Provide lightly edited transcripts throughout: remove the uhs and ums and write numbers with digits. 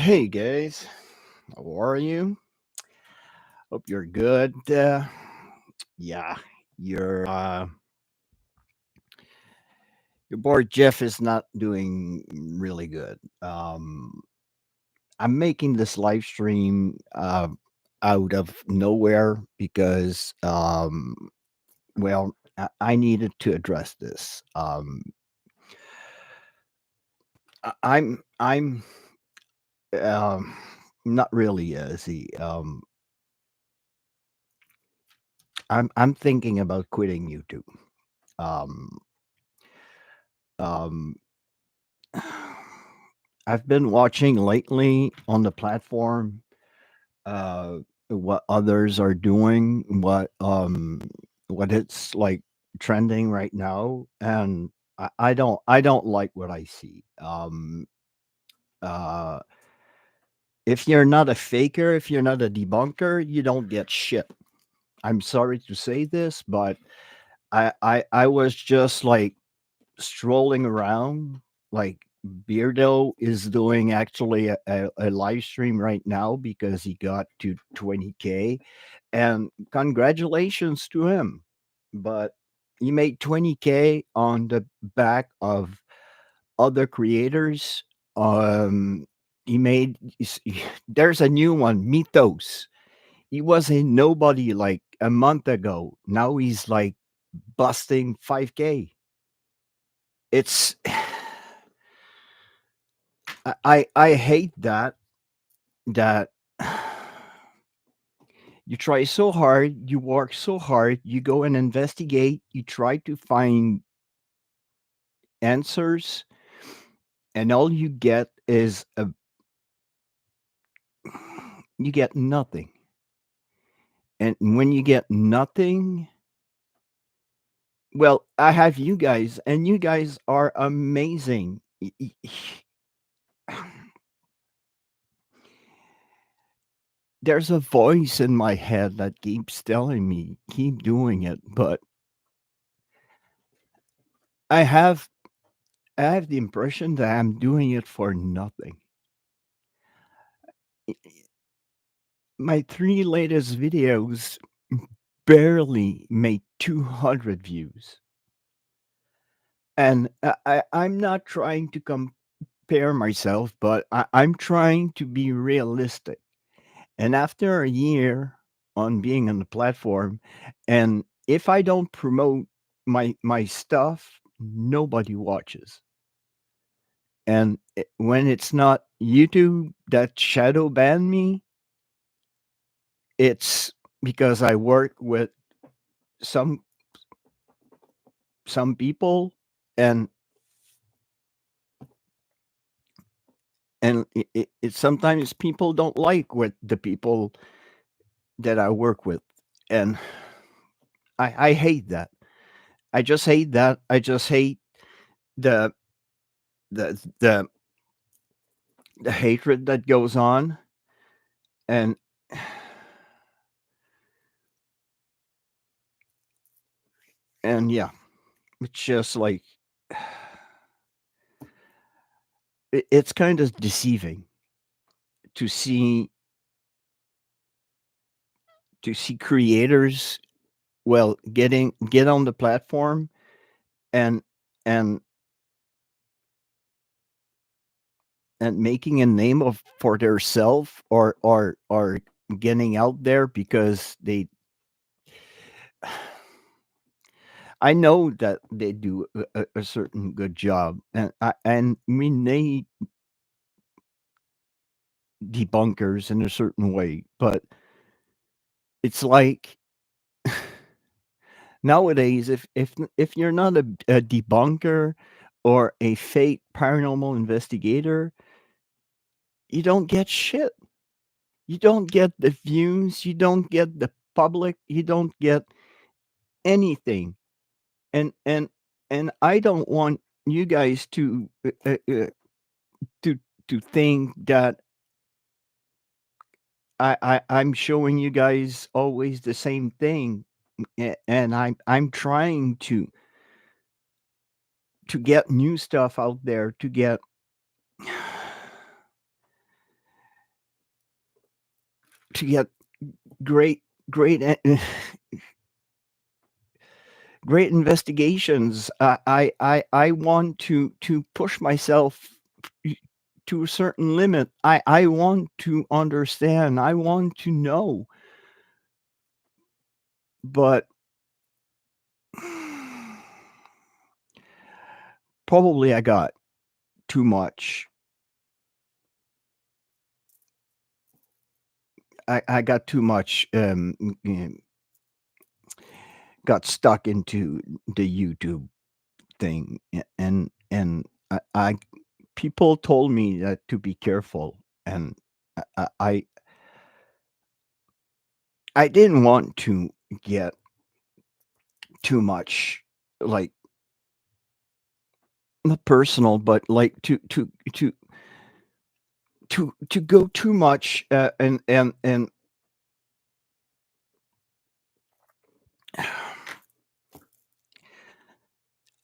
Hey guys, how are you? Hope you're good. Yeah, your your boy Jeff is not doing really good. I'm making this live stream out of nowhere because well, I needed to address this. I'm um, not really see. I'm thinking about quitting YouTube. Um, um, I've been watching lately on the platform uh what others are doing, what it's like trending right now, and I don't like what I see. Uh if you're not a faker, if you're not a debunker, you don't get shit. I'm sorry to say this, but I was just like strolling around, like Beardo is doing actually a live stream right now because he got to 20K, and congratulations to him. But he made 20K on the back of other creators. Um, he made there's a new one, Mythos. He was a nobody like a month ago. Now he's like busting 5K. It's I hate that you try so hard, you work so hard, you go and investigate, you try to find answers, and all you get is a you get nothing. And when you get nothing, well, I have you guys, and you guys are amazing. There's a voice in my head that keeps telling me, keep doing it, but I have I have the impression that I'm doing it for nothing. My 3 latest videos barely made 200 views, and I'm not trying to compare myself, but I'm trying to be realistic, and after a year on being on the platform, and if I don't promote my stuff, nobody watches. And when it's not YouTube that shadow ban me, it's because I work with some people, and it sometimes people don't like what the people that I work with, and I hate that. I just hate that. I just hate the the the the hatred that goes on, and yeah, it's just like it's kind of deceiving to see creators, well, get on the platform and and making a name of for their self, or getting out there because they I know that they do a certain good job, and we need debunkers in a certain way, but it's like nowadays, if you're not a debunker or a fake paranormal investigator, you don't get shit. You don't get the views, you don't get the public, you don't get anything. And I don't want you guys to think that I'm showing you guys always the same thing. And I'm trying to get new stuff out there, to get to get great great great investigations. I want to push myself to a certain limit. I want to understand. I want to know, but probably I got too much. I got too much. Got stuck into the YouTube thing, and I people told me that to be careful, and I I I I didn't want to get too much, like, not personal, but, like, to go too much, and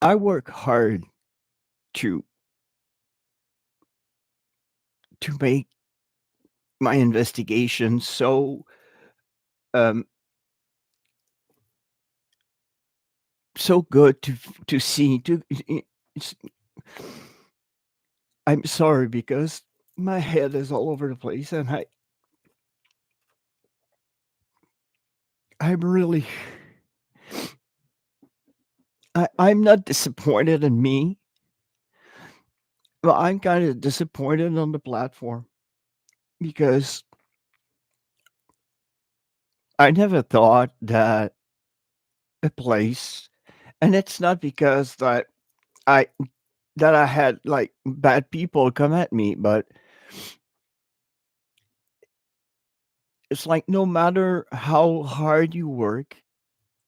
I work hard to make my investigation um, so good to see it's I'm sorry because my head is all over the place, and I'm really I'm not disappointed in me, but I'm kinda disappointed on the platform because I never thought that a place, and it's not because I I had, like, bad people come at me, but it's like no matter how hard you work,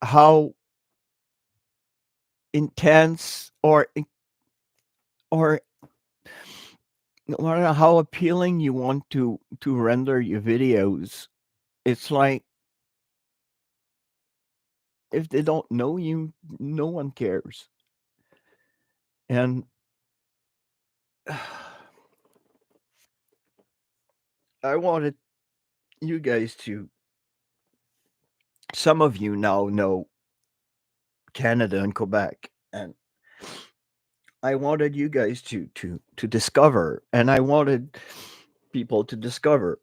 how intense or no matter how appealing you want to render your videos, it's like if they don't know you, no one cares. And I wanted you guys to some of you now know Canada and Quebec, and I wanted you guys to discover, and I wanted people to discover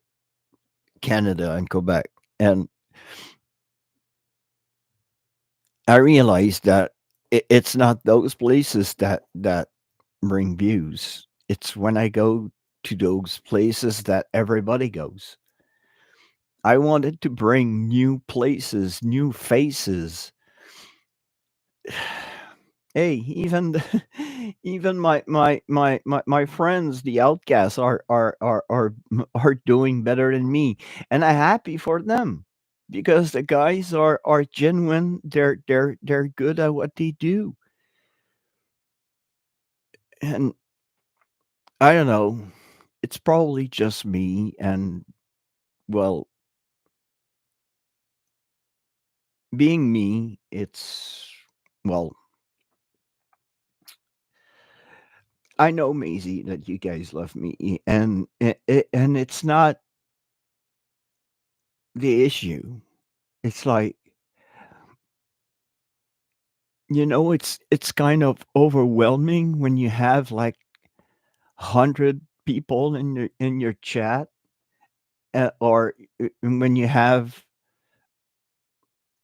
Canada and Quebec. And I realized that it's not those places that bring views. It's when I go to those places that everybody goes. I wanted to bring new places, new faces. Hey, even even my friends, the outcasts, are doing better than me, and I'm happy for them because the guys are genuine. They're good at what they do, and I don't know. It's probably just me, and well, being me, it's well, I know, Maisie, that you guys love me, and and it's not the issue. It's like, it's kind of overwhelming when you have like 100 people in your chat, or when you have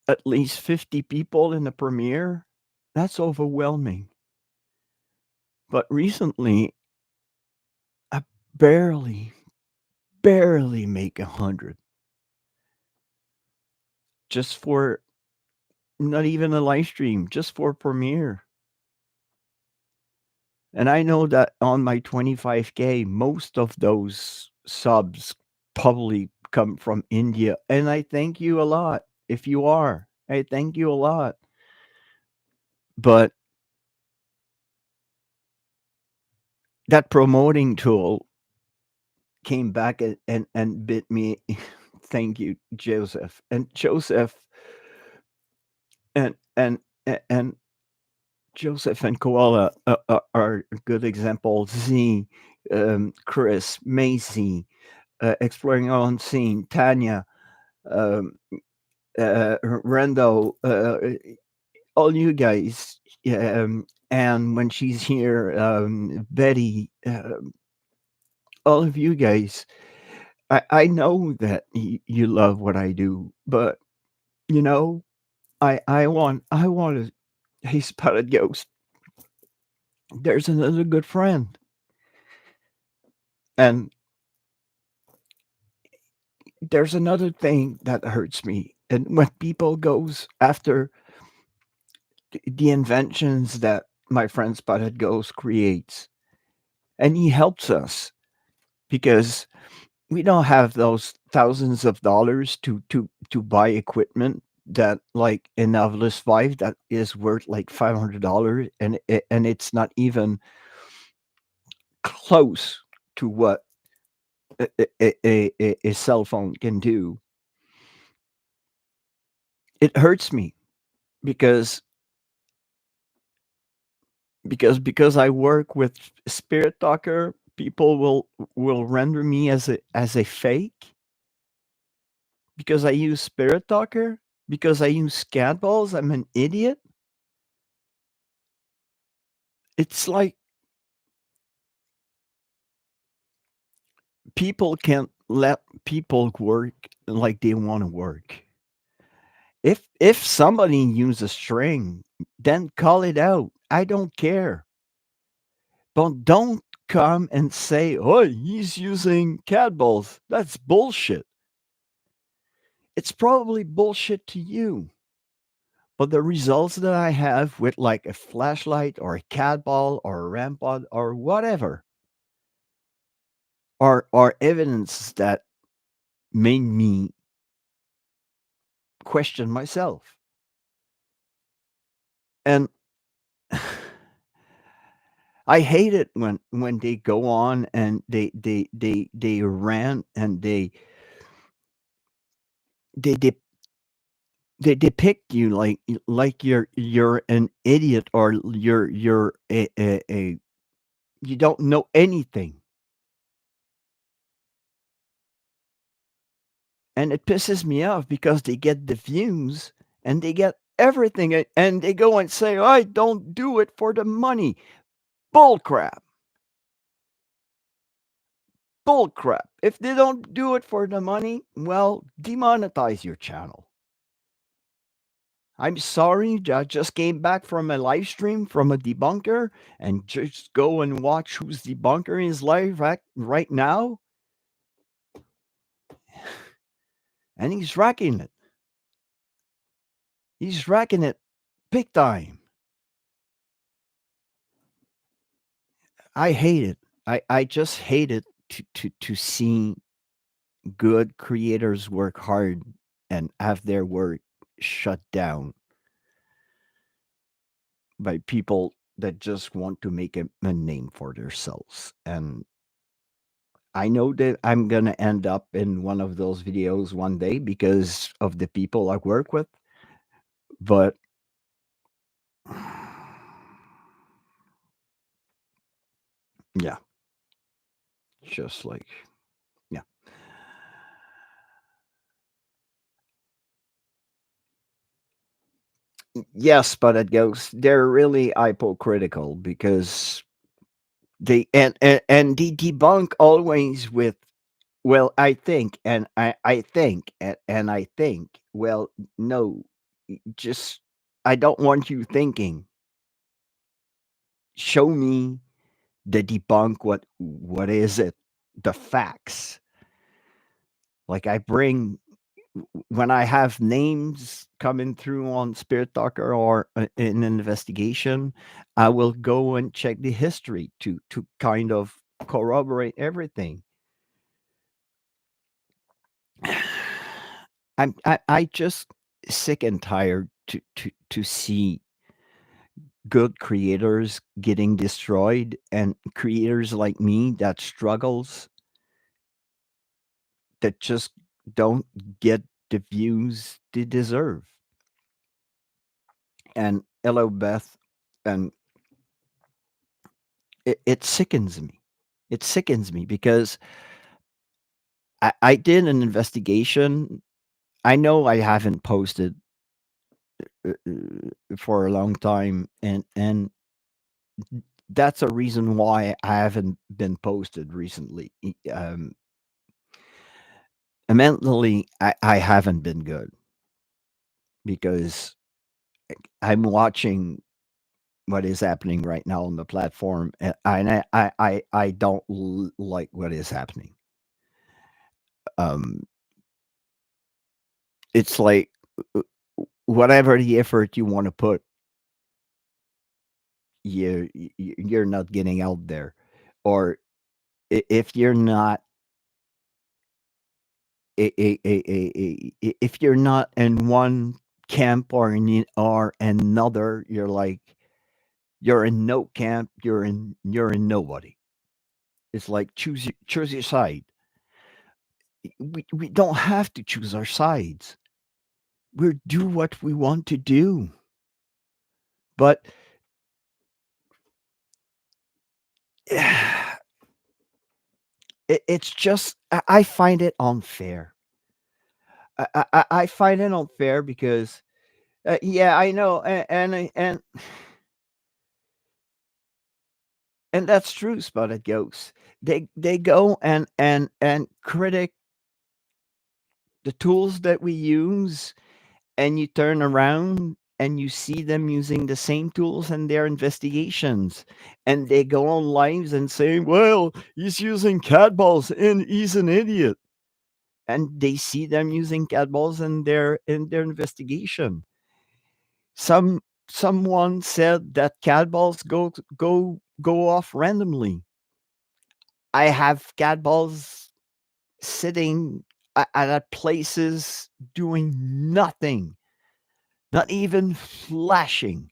at least 50 people in the premiere. That's overwhelming. But recently, I barely, barely make 100 just for not even a live stream, just for premiere. And I know that on my 25K, most of those subs probably come from India, and I thank you a lot if you are. I thank you a lot. But that promoting tool came back and bit me. Thank you, Joseph. And Joseph and and Joseph and Koala are good examples. Z, Chris, Macy, Exploring on Scene, Tanya, um, Rendo, all you guys, yeah, and when she's here, Betty, all of you guys. I know that you love what I do, but you know, I want to. Hey, Spotted Ghost, there's another good friend, and there's another thing that hurts me. And when people goes after the inventions that my friend Spotted Ghost creates, and he helps us because we don't have those thousands of dollars to buy equipment that like a Novelist 5 that is worth like $500, and it's not even close to what a cell phone can do. It hurts me because because I work with Spirit Talker, people will render me as a fake because I use Spirit Talker, because I use scat balls. I'm an idiot. It's like people can't let people work like they want to work. If somebody uses a string, then call it out. I don't care. But don't come and say, "Oh, he's using cat balls." That's bullshit. It's probably bullshit to you. But the results that I have with like a flashlight or a cat ball or a rampart or whatever are evidence that made me question myself. And I hate it when they go on and they rant and they they depict you like you're an idiot or you're a you don't know anything, and it pisses me off because they get the views and they get everything and they go and say, "I don't do it for the money." Bull crap. Bull crap. If they don't do it for the money, well, demonetize your channel. I'm sorry, I just came back from a live stream from a debunker, and just go and watch who's debunker is live right now, and he's racking it. He's racking it big time. I hate it. I just hate it to see good creators work hard and have their work shut down by people that just want to make a name for themselves. And I know that I'm gonna end up in one of those videos one day because of the people I work with, but yeah, just like yeah. Yes, but it goes. They're really hypocritical because and they debunk always with, well, I think, and I think, and I think. Well, no, just I don't want you thinking. Show me the debunk. What is it? The facts. Like I bring when I have names coming through on Spirit Talker or in an investigation, I will go and check the history to kind of corroborate everything. I just sick and tired to see good creators getting destroyed and creators like me that struggles that just don't get the views they deserve. And hello, Beth, and it sickens me. It sickens me because I did an investigation. I know I haven't posted for a long time, and that's a reason why I haven't been posted recently. Mentally, I haven't been good because I'm watching what is happening right now on the platform, and I don't like what is happening. Um, it's like whatever the effort you want to put, you're not getting out there, or if you're not if you're not in one camp or or another, you're like you're in no camp, you're in nobody. It's like choose your side. We don't have to choose our sides. We do what we want to do. But it's just I find it unfair. I find it unfair because yeah, I know, and that's true. Spotted Ghosts. They go and critic the tools that we use, and you turn around and you see them using the same tools in their investigations, and they go on lives and say, "Well, he's using cat balls and he's an idiot." And they see them using cat balls in their investigation. Someone said that cat balls go off randomly. I have cat balls sitting at places doing nothing, not even flashing.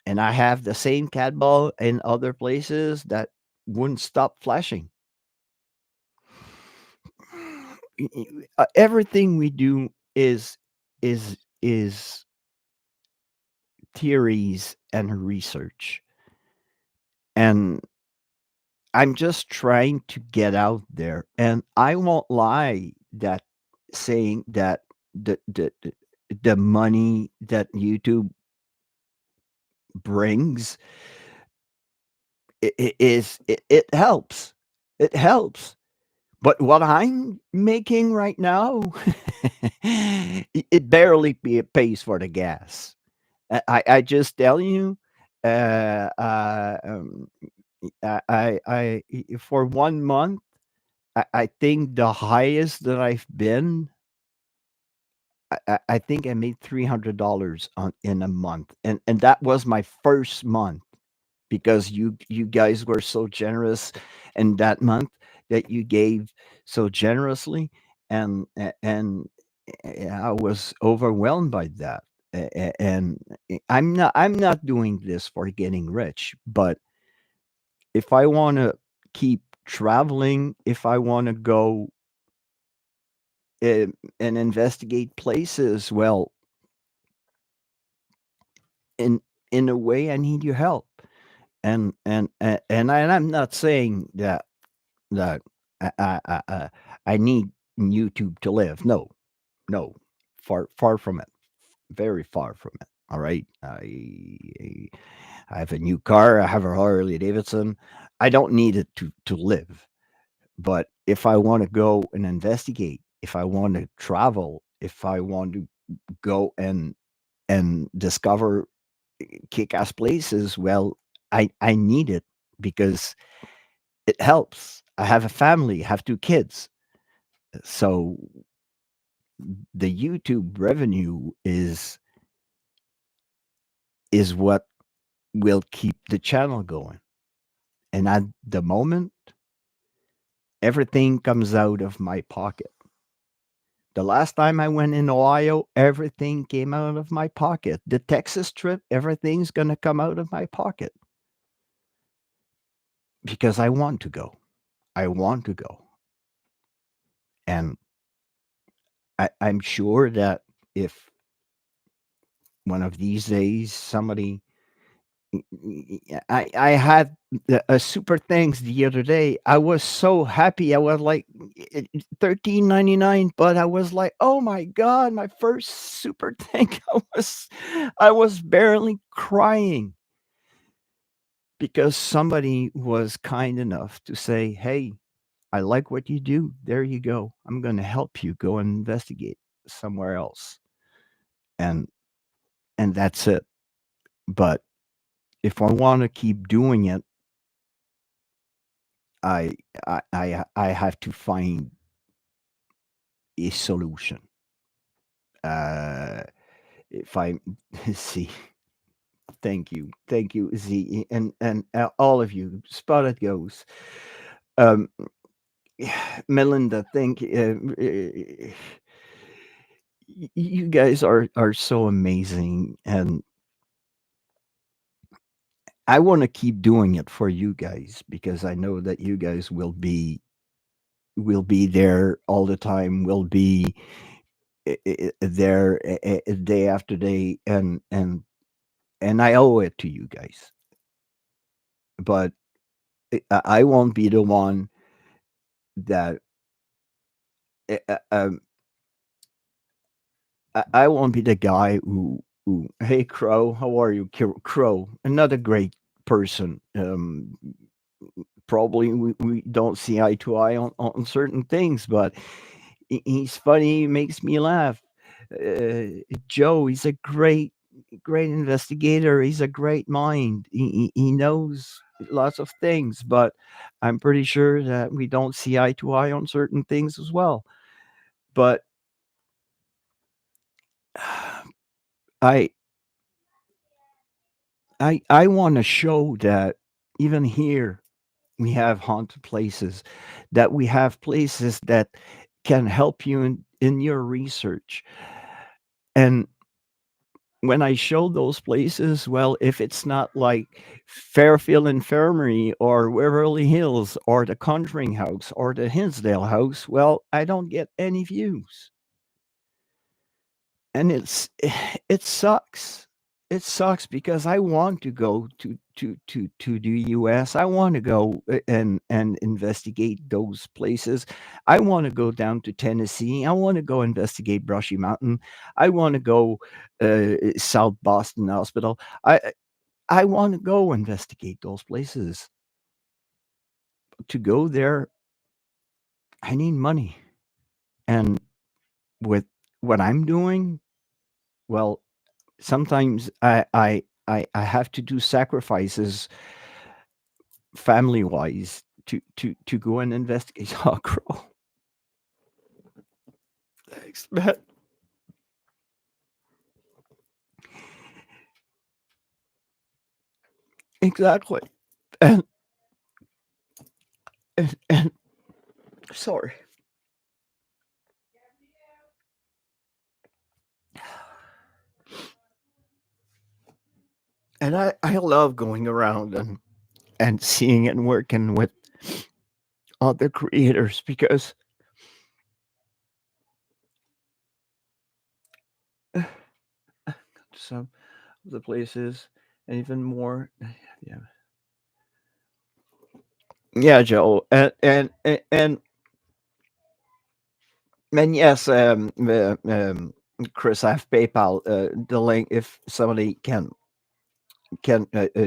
And I have the same cat ball in other places that wouldn't stop flashing. Everything we do is theories and research. And I'm just trying to get out there. And I won't lie that saying that the money that YouTube brings it helps. It helps. But what I'm making right now, it barely pays for the gas. I just tell you, uh, uh, um, for 1 month, I think the highest that I've been, I think I made $300 on in a month, and that was my first month because you guys were so generous in that month that you gave so generously, and I was overwhelmed by that. And I'm not doing this for getting rich, but if I want to keep traveling, if I want to go and investigate places, well, in in a way, I need your help. And I'm not saying that I need YouTube to live. No, no, far from it, very far from it. All right, I have a new car. I have a Harley Davidson. I don't need it to live. But if I want to go and investigate, if I want to travel, if I want to go and discover kick-ass places, well, I need it because it helps. I have a family, I have 2 kids. So the YouTube revenue is what will keep the channel going. And at the moment, everything comes out of my pocket. The last time I went in Ohio, everything came out of my pocket. The Texas trip, everything's going to come out of my pocket because I want to go. I want to go. And I'm sure that if one of these days somebody I had a super thanks the other day. I was so happy. I was like, 13.99, but I was like, "Oh my god, my first super thank." I was barely crying because somebody was kind enough to say, "Hey, I like what you do. There you go. I'm gonna help you go and investigate somewhere else." And and that's it. But if I wanna keep doing it, I I have to find a solution. Uh, if I see, thank you, Z, and all of you. Spotted goes. Um, Melinda, you guys are so amazing, and I want to keep doing it for you guys because I know that you guys will be there all the time. Will be there day after day, and I owe it to you guys. But I won't be the one that uh, uh, um, I won't be the guy who hey Crow, how are you, Crow? Another great person. Probably we don't see eye to eye on certain things, but he's funny, he makes me laugh. Joe, he's a great investigator. He's a great mind. He knows lots of things, but I'm pretty sure that we don't see eye to eye on certain things as well. But I I want to show that even here we have haunted places, that we have places that can help you in your research. And when I show those places, well, if it's not like Fairfield Infirmary or Waverly Hills or the Conjuring House or the Hinsdale House, well, I don't get any views. And it sucks. It sucks because I want to go to the US. I want to go and investigate those places. I want to go down to Tennessee. I want to go investigate Brushy Mountain. I want to go South Boston Hospital. I want to go investigate those places. To go there, I need money. And with what I'm doing, well, sometimes I have to do sacrifices family wise to go and investigate. Oh, Crow. Thanks, man. Exactly. And and sorry. And I love going around and seeing and working with other creators because some of the places and even more. Yeah. Yeah, Joe. And yes, Chris, I have PayPal. The link if somebody can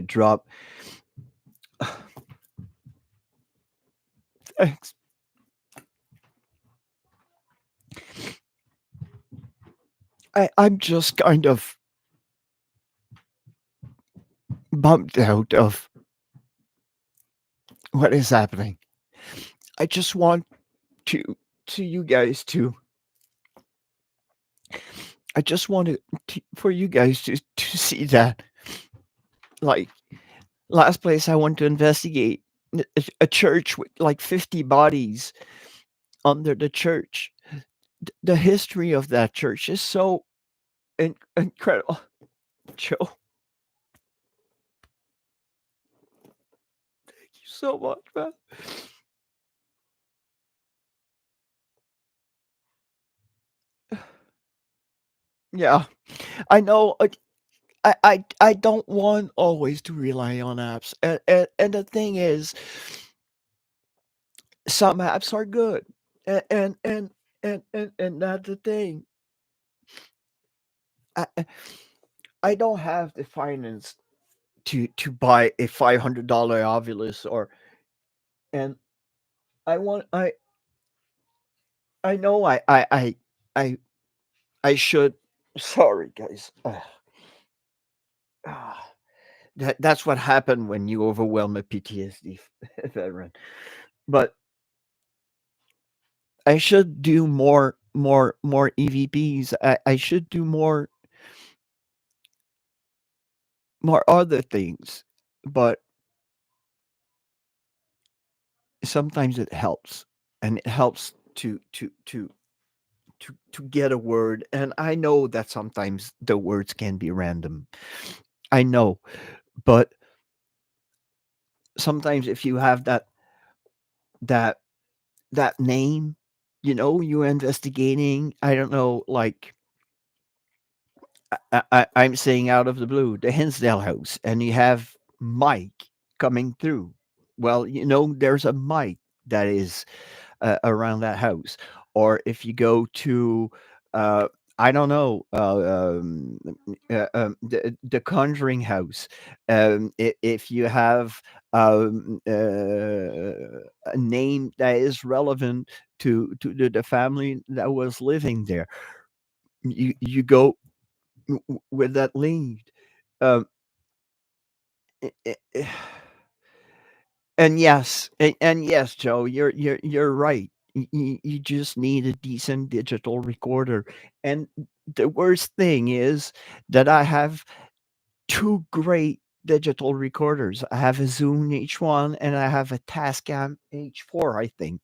drop. Thanks. I'm just kind of bummed out of what is happening. I just want to you guys to. I just wanted for you guys to see that, like, last place I went to investigate, a church with like 50 bodies under the church. The history of that church is so incredible. Joe, thank you so much, man. Yeah, I know. I don't want always to rely on apps, and the thing is, some apps are good, and that's the thing. I don't have the finance to buy a $500 Ovilus, or and I want I know I I should. Sorry, guys. Ah, that's what happened when you overwhelm a PTSD veteran. But I should do more EVPs. I should do more other things. But sometimes it helps, and it helps to get a word. And I know that sometimes the words can be random. I know, but sometimes if you have that that name, you're investigating. I don't know, like I'm saying out of the blue, the Hinsdale house, and you have Mike coming through. Well, there's a Mike that is around that house. Or if you go to, uh, I don't know, the Conjuring house, if you have a name that is relevant to the family that was living there, you go with that lead. Um, i- i- and yes, Joe, you're right. You just need a decent digital recorder. And the worst thing is that I have two great digital recorders. I have a Zoom H1 and I have a Tascam H4, I think.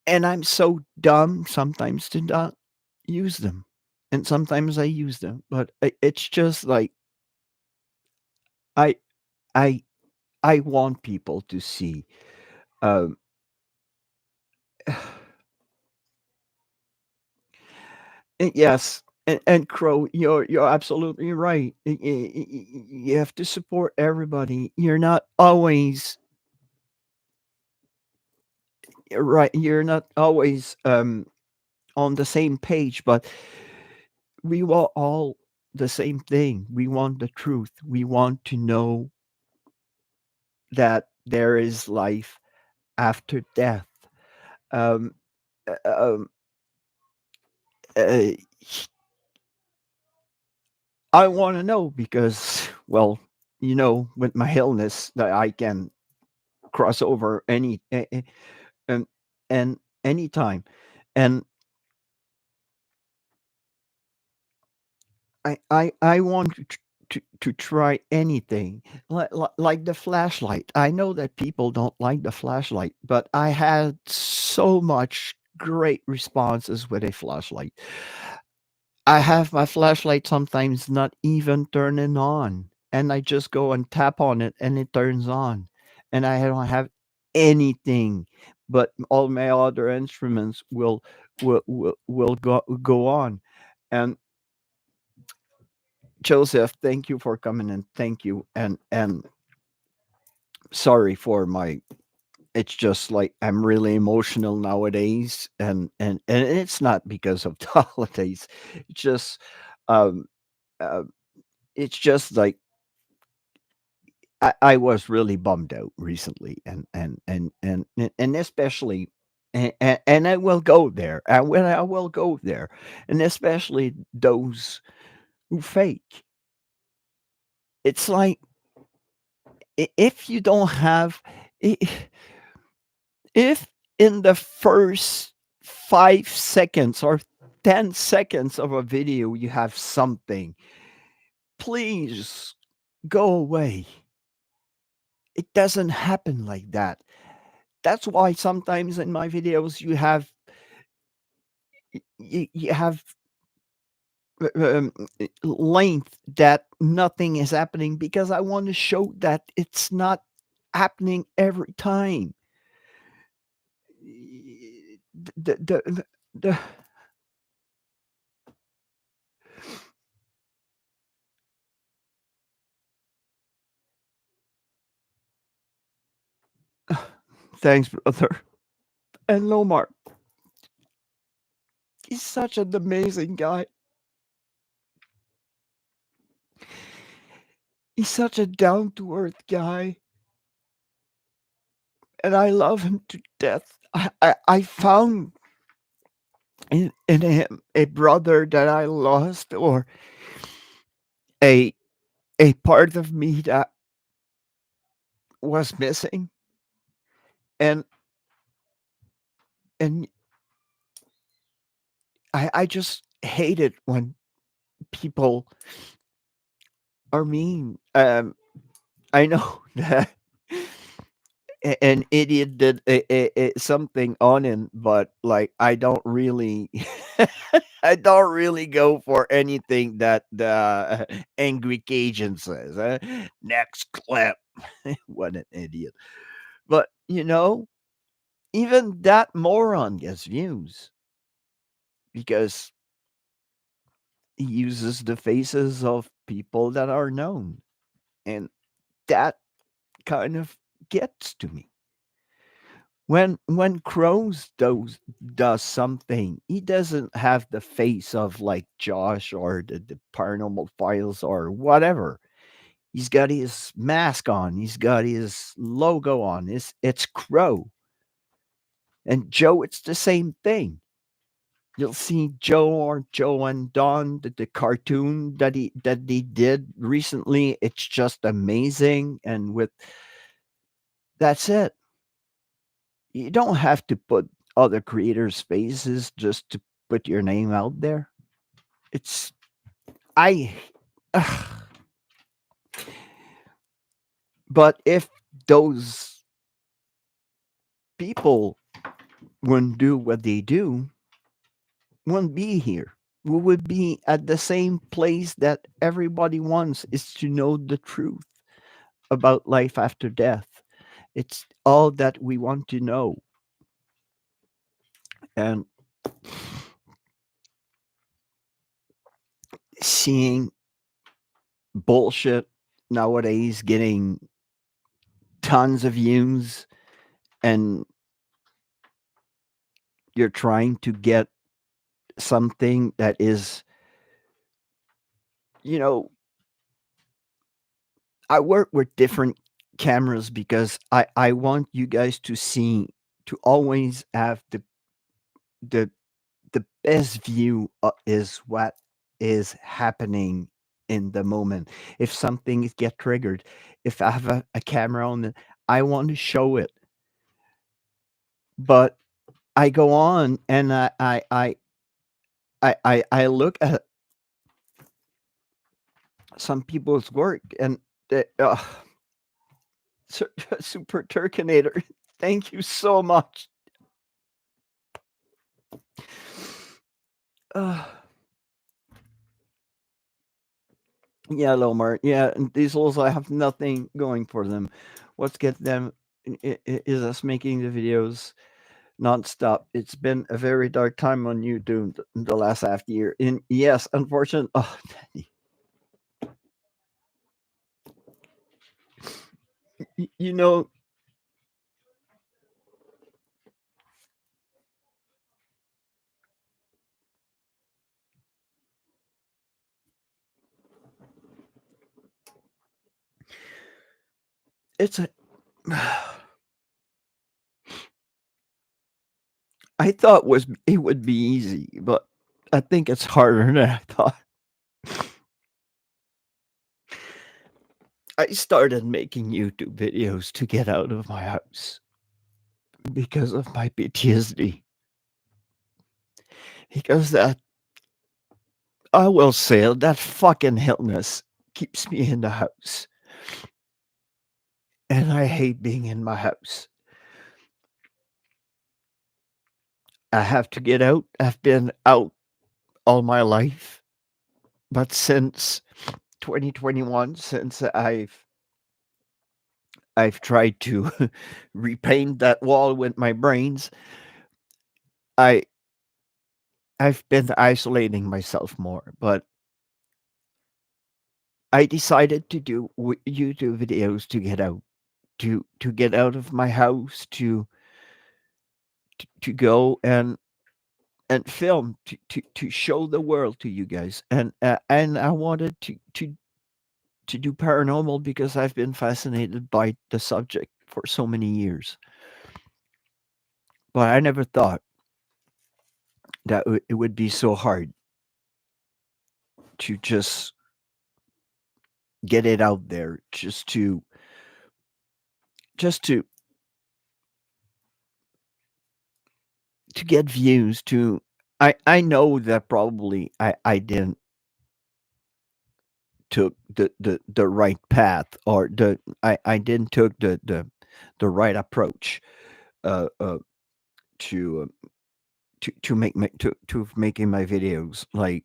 And I'm so dumb sometimes to not use them. And sometimes I use them, but it's just like I I I want people to see. Um, yes, and Crow, you're absolutely right. You have to support everybody. You're not always right. You're not always on the same page, but we want all the same thing. We want the truth. We want to know that there is life after death. Um, uh, um, uh, I want to know because, well, with my illness, that I can cross over and and anytime, and I want to try anything, like the flashlight. I know that people don't like the flashlight, but I had so much great responses with a flashlight. I have my flashlight sometimes not even turning on, and I just go and tap on it, and it turns on, and I don't have anything, but all my other instruments will go on. And Joseph, thank you for coming, and thank you, and sorry for my. It's just like I'm really emotional nowadays, and it's not because of the holidays. It's just, um, uh, it's just like I was really bummed out recently, and especially, and I will go there, and when I will go there, and especially those who fake. It's like, if you don't have, i- if in the first 5 seconds or 10 seconds of a video you have something, please go away. It doesn't happen like that. That's why sometimes in my videos you have length that nothing is happening, because I want to show that it's not happening every time. The, the, the, the Thanks, brother. And Lomar, he's such an amazing guy. He's such a down to earth guy, and I love him to death. I found in him a brother that I lost, or a a part of me that was missing, and and I just hate it when people are mean. I know that an idiot did something on him, but like I don't really, I don't really go for anything that the angry Cajun says. Next clip, what an idiot! But even that moron gets views because he uses the faces of people that are known, and that kind of gets to me. When Crows does something, he doesn't have the face of like Josh or the Paranormal Files or whatever. He's got his mask on. He's got his logo on. It's Crow. And Joe, it's the same thing. You'll see Joe or Joe and Don, the cartoon that he did recently. It's just amazing. And with that's it. You don't have to put other creators' faces just to put your name out there. It's I ugh. But if those people wouldn't do what they do, wouldn't be here. We would be at the same place that everybody wants is to know the truth about life after death. It's all that we want to know. And seeing bullshit nowadays getting tons of views, and you're trying to get something that is, you know, I work with different cameras because I want you guys to see, to always have the the best view is what is happening in the moment. If something is get triggered, if I have a camera on it, I want to show it. But I go on and I look at some people's work, and the Super Turkinator, thank you so much. Uh, yeah, Lomar. Yeah, and these also have nothing going for them. What's get them is us making the videos nonstop. It's been a very dark time on YouTube the last half year. And yes, unfortunately, oh, you know, it's a. I thought was it would be easy, but I think it's harder than I thought. I started making YouTube videos to get out of my house because of my PTSD. Because that, I will say, that fucking illness keeps me in the house. And I hate being in my house. I have to get out. I've been out all my life. But since 2021, since I've tried to repaint that wall with my brains, I I've been isolating myself more, but I decided to do YouTube videos to get out. to get out of my house to go and film to show the world to you guys, and I wanted to do paranormal because I've been fascinated by the subject for so many years. But I never thought that it would be so hard to just get it out there, just to get views. To I know that probably I didn't took the right path, or I didn't took the right approach uh, uh, to to making my videos. Like,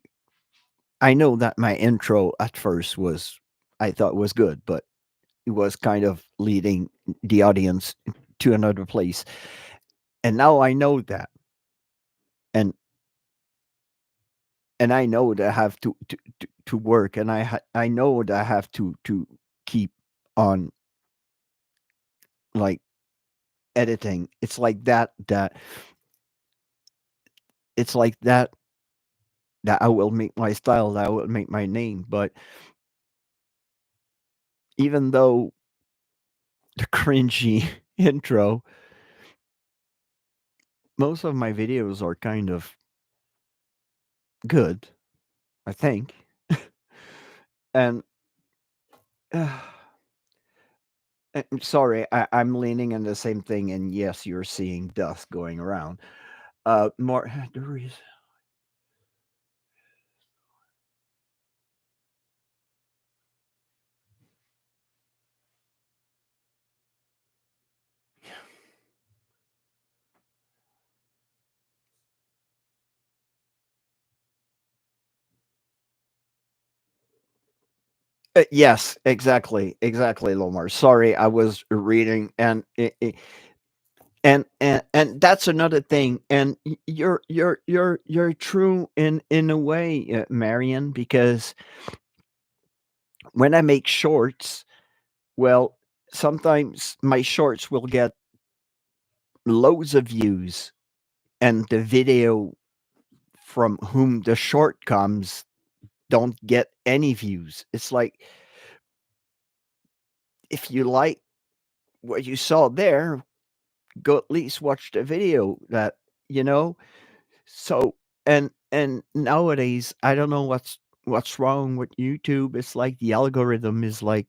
I know that my intro at first was, I thought, was good, but it was kind of leading the audience to another place. And now I know that, and I know that I have to work, and I know that I have to keep on, like, editing. It's like that it's like that I will make my style, that I will make my name. But even though the cringy intro, most of my videos are kind of good, I think. And I'm sorry, I'm leaning on the same thing, and yes, you're seeing dust going around. More the reason. Yes, exactly, exactly, Lomar. Sorry, I was reading, and and that's another thing. And you're true in a way, Marion, because when I make shorts, well, sometimes my shorts will get loads of views, and the video from whom the short comes don't get any views. It's like, if you like what you saw there, go at least watch the video, that you know. So, and nowadays, I don't know what's wrong with YouTube. It's like the algorithm is, like,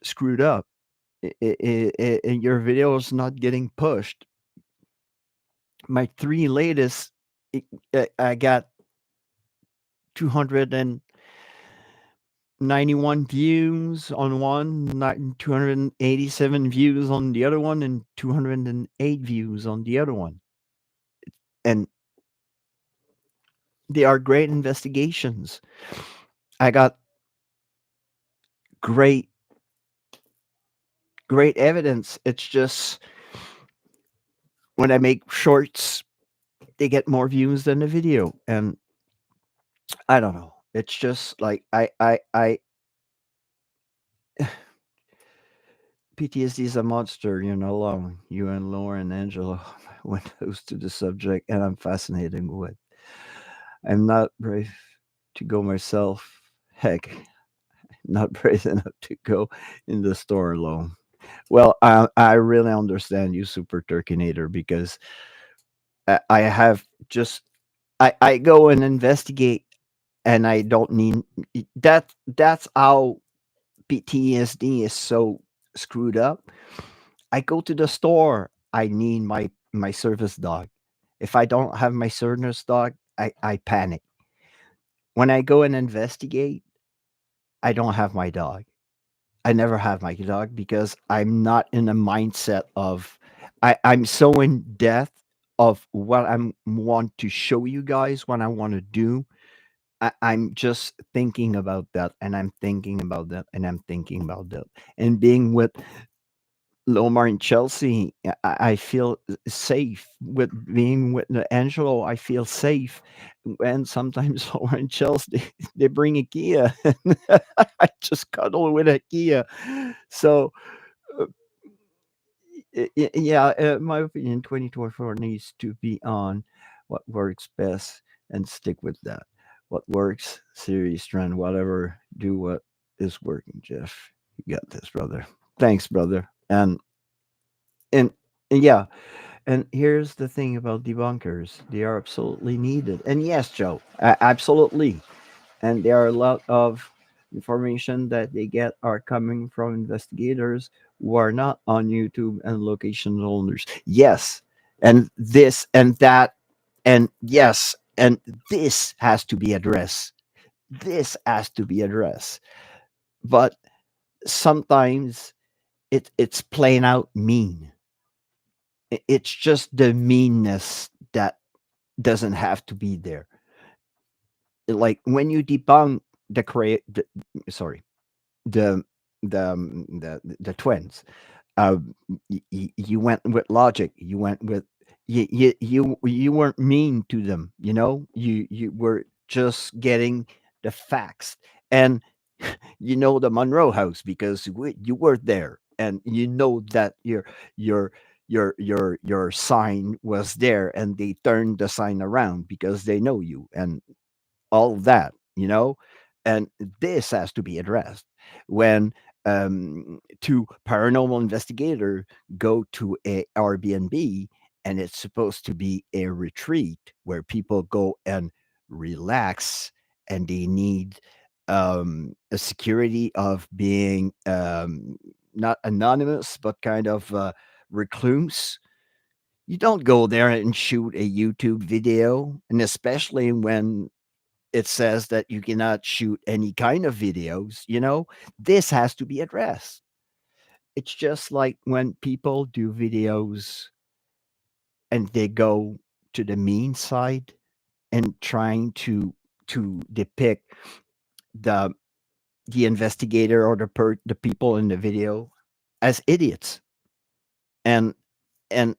screwed up. And your video is not getting pushed. My three latest, I got 291 views on one, 287 views on the other one, and 208 views on the other one. And they are great investigations. I got great, great evidence. It's just, when I make shorts, they get more views than the video. And I don't know. It's just like, I PTSD is a monster, alone. You and Lauren and Angela went close to the subject, and I'm fascinated with. I'm not brave to go myself. Heck, not brave enough to go in the store alone. Well, I really understand you, Super Turkinator, because I have just, I go and investigate, and I don't need that. That's how PTSD is so screwed up. I go to the store. I need my service dog. If I don't have my service dog, I panic. When I go and investigate, I don't have my dog. I never have my dog because I'm not in a mindset of, I'm so in depth of what I want to show you guys, what I want to do. I'm just thinking about that, and I'm thinking about that, and I'm thinking about that. And being with Lomar and Chelsea, I feel safe. With being with Angelo, I feel safe. And sometimes Lomar and Chelsea, they bring a Kia, and I just cuddle with a Kia. So, uh, Yeah, my opinion, 2024 needs to be on what works best and stick with that. What works, series trend, whatever, do what is working, Jeff. You got this, brother. Thanks, brother. And and yeah, and here's the thing about debunkers. They are absolutely needed. And yes, Joe, absolutely. And there are a lot of information that they get are coming from investigators who are not on YouTube and location owners. Yes, and this and that, and yes, and this has to be addressed. This has to be addressed. But sometimes it's plain out mean. It's just the meanness that doesn't have to be there. Like when you debunk the create, sorry, the the twins. Uh, you went with logic. You went with you weren't mean to them. You know, you were just getting the facts, and you know the Monroe House because you were there, and you know that your your sign was there, and they turned the sign around because they know you, and all of that, you know, and this has to be addressed when two paranormal investigator go to a Airbnb and it's supposed to be a retreat where people go and relax and they need a security of being not anonymous but kind of recluse. You don't go there and shoot a YouTube video, and especially when it says that you cannot shoot any kind of videos, you know, this has to be addressed. It's just like when people do videos and they go to the mean side and trying to depict the the investigator or the people in the video as idiots. And and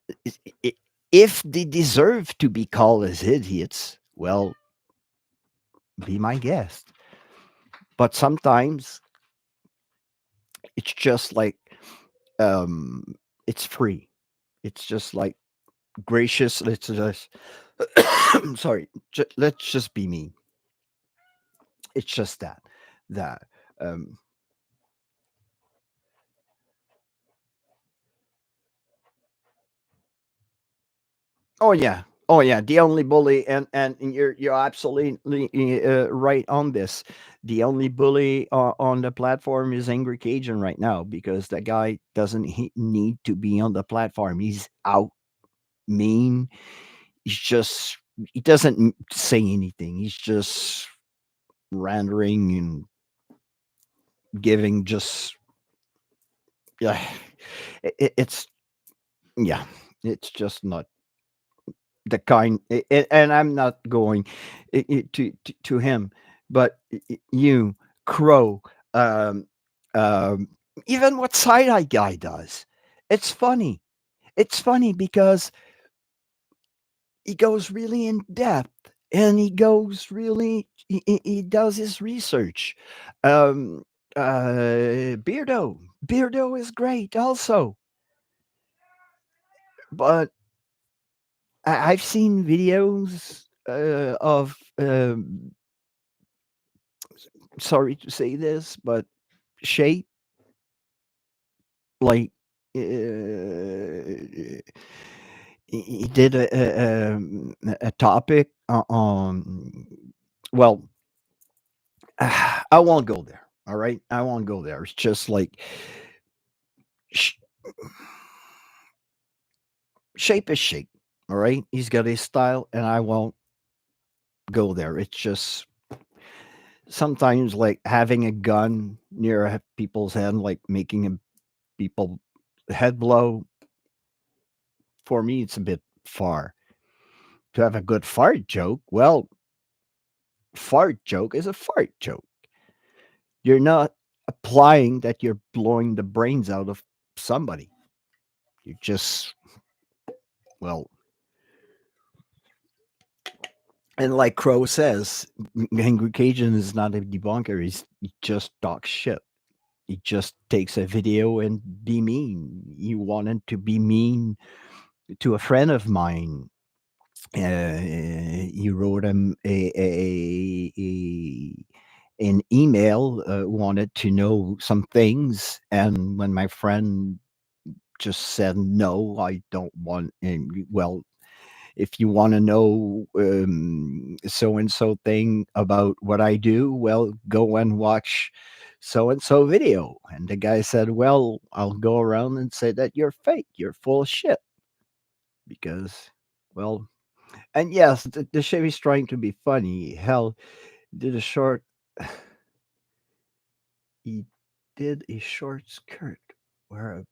i- if they deserve to be called as idiots, well, be my guest. But sometimes it's just like it's free. It's just like gracious. Let's just sorry. Let's just be me. It's just that. Um, oh yeah. Oh yeah, the only bully, and you're absolutely right on this. The only bully on the platform is Angry Cajun right now because that guy doesn't need to be on the platform. He's out mean. He's just he doesn't say anything. He's just rendering and giving just yeah. It's yeah. It's just not the kind. And I'm not going to him, but you Crow. Um, um, even what side eye guy does, it's funny. It's funny because he goes really in depth and he goes really he does his research. um Beardo is great also, but I've seen videos of sorry to say this, but shape like he did a topic on well I won't go there. All right, I won't go there. It's just like sh- shape is shape. All right, he's got his style, and I won't go there. It's just sometimes like having a gun near people's head, like making a people head blow. For me, it's a bit far. To have a good fart joke, well, fart joke is a fart joke. You're not applying that you're blowing the brains out of somebody. You're just well, and like Crow says, Angry Cajun is not a debunker. He just talks shit. He just takes a video and be mean. He wanted to be mean to a friend of mine. He wrote him an email, wanted to know some things, and when my friend just said no, I don't want. And well, if you want to know so and so thing about what I do, well, go and watch so and so video. And the guy said, well, I'll go around and say that you're fake, you're full of shit because, well, and yes, the Chevy's trying to be funny. Hell, did a short, he did a short skirt where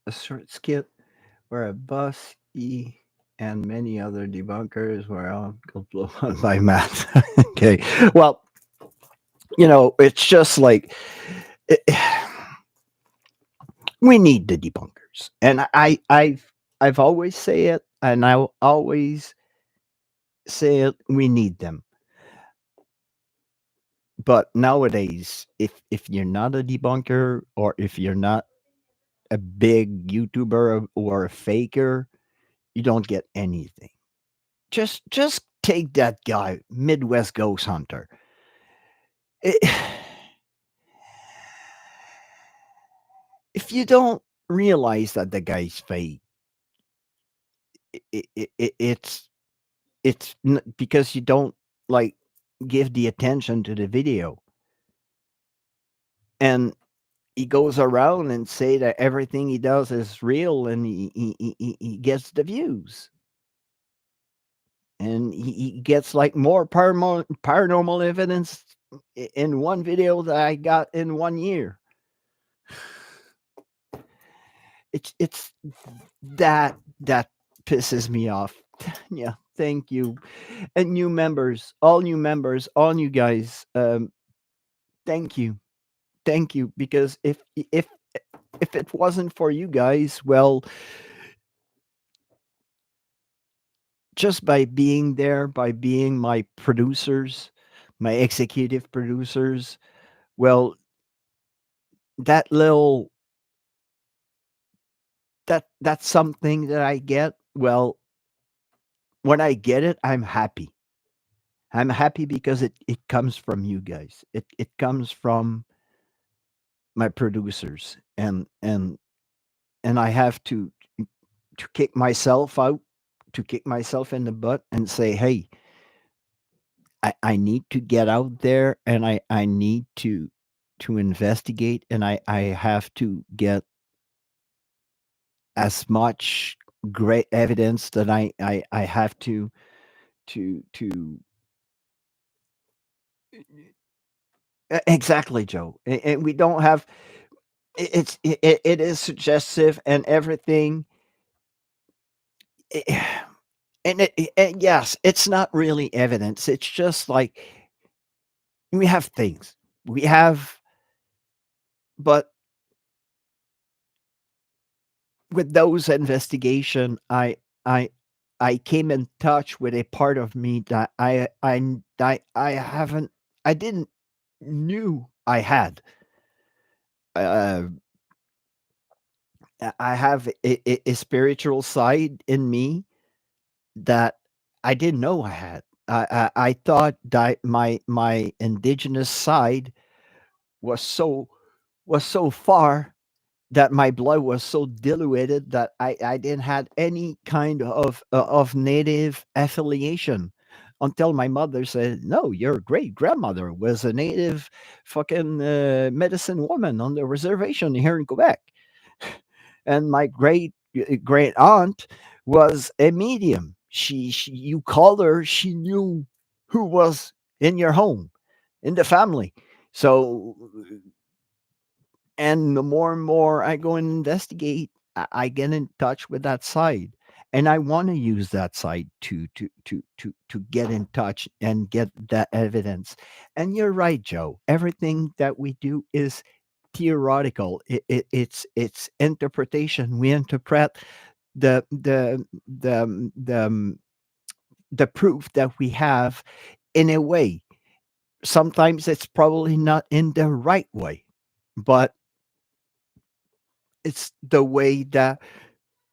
a short skit where a bus, and many other debunkers were all blown by Matt. Okay, well, it's just like it, we need the debunkers, and I've always say it, and I'll always say it. We need them. But nowadays, if you're not a debunker or if you're not a big YouTuber or a faker, you don't get anything. Just take that guy, Midwest Ghost Hunter. It, if you don't realize that the guy's fake, it's because you don't like give the attention to the video, and he goes around and say that everything he does is real, and he gets the views, and he gets like more paranormal evidence in one video that I got in 1 year. It's that pisses me off. Yeah, thank you. And new members, all you guys, thank you. Thank you, because if it wasn't for you guys, well, just by being there, by being my producers, my executive producers, well, that little that's something that I get. Well, when I get it, I'm happy. I'm happy because it comes from you guys. It comes from my producers, and I have to kick myself out, to kick myself in the butt and say, hey, I need to get out there, and I need to investigate, and I have to get as much great evidence that I have to exactly, Joe. And we don't have it is suggestive and everything. And yes, it's not really evidence. It's just like we have things. We have, but with those investigation, I I came in touch with a part of me that I haven't I didn't knew I had. Uh, I have a spiritual side in me that I didn't know I had. I thought that my indigenous side was so far, that my blood was so diluted that I didn't have any kind of native affiliation until my mother said, "No, your great grandmother was a native fucking medicine woman on the reservation here in Quebec, and my great aunt was a medium. She you called her, she knew who was in your home, in the family." So, and the more and more I go and investigate, I get in touch with that side, and I want to use that side to get in touch and get that evidence. And you're right, Joe. Everything that we do is theoretical. It's interpretation. We interpret the the the the, the proof that we have in a way. Sometimes it's probably not in the right way, but it's the way that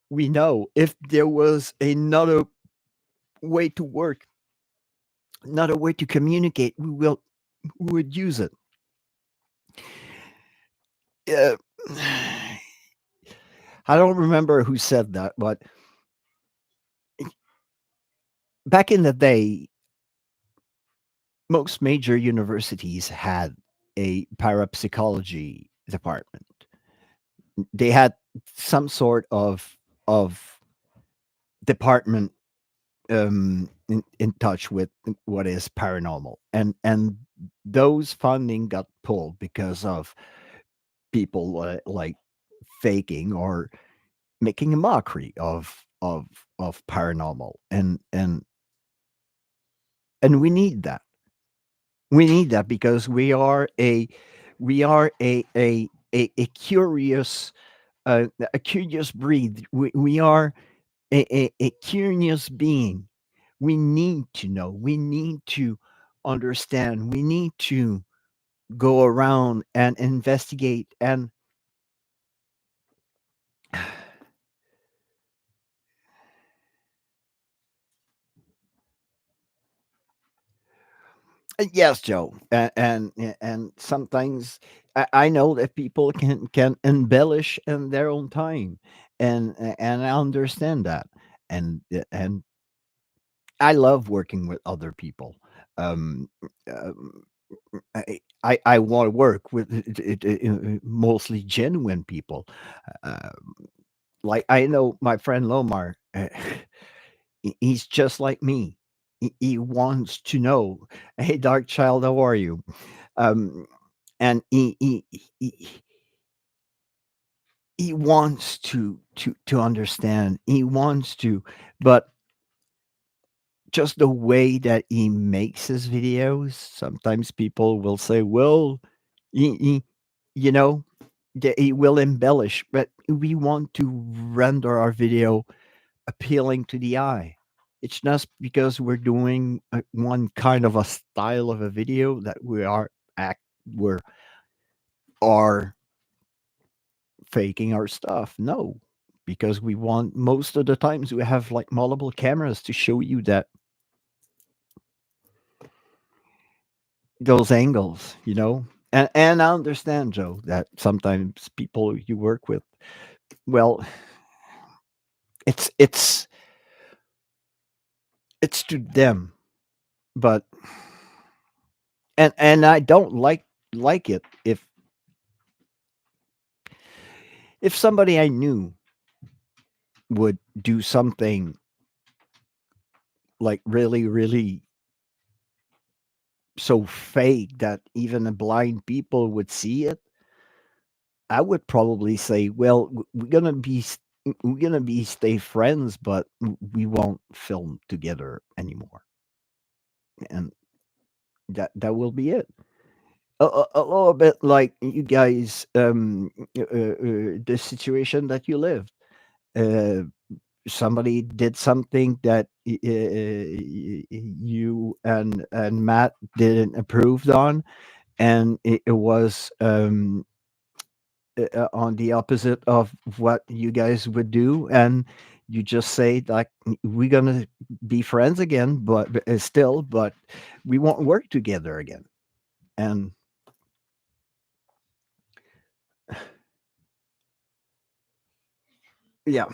we know. If there was another way to work, another way to communicate, we would use it. Uh, I don't remember who said that, but back in the day, most major universities had a parapsychology department. They had some sort of department in touch with what is paranormal, and those funding got pulled because of people like faking or making a mockery of paranormal, and we need that because we are a curious a curious breed. We are a curious being. We need to know. We need to understand. We need to go around and investigate. And yes, Joe, and sometimes I know that people can embellish in their own time, and I understand that, and I love working with other people. Um, um, I want to work with mostly genuine people. Uh, like I know my friend Lomar, he's just like me. He wants to know, hey, Dark Child, how are you? Um, and he wants to understand. He wants to, but just the way that he makes his videos, sometimes people will say, well, he you know, he will embellish, but we want to render our video appealing to the eye. It's not because we're doing one kind of a style of a video that we are faking our stuff. No, because we want most of the times we have like multiple cameras to show you that those angles, and I understand, Joe, that sometimes people you work with, well, it's it's it's to them, but and I don't like it if somebody I knew would do something like really really so fake that even the blind people would see it. I would probably say, well, we're gonna be stay friends, but we won't film together anymore, and that will be it. A little bit like you guys, the situation that you lived. Uh, Somebody did something that you and Matt didn't approved on, and it was on the opposite of what you guys would do, and you just say like, we're gonna be friends again, but still, but we won't work together again, and yeah,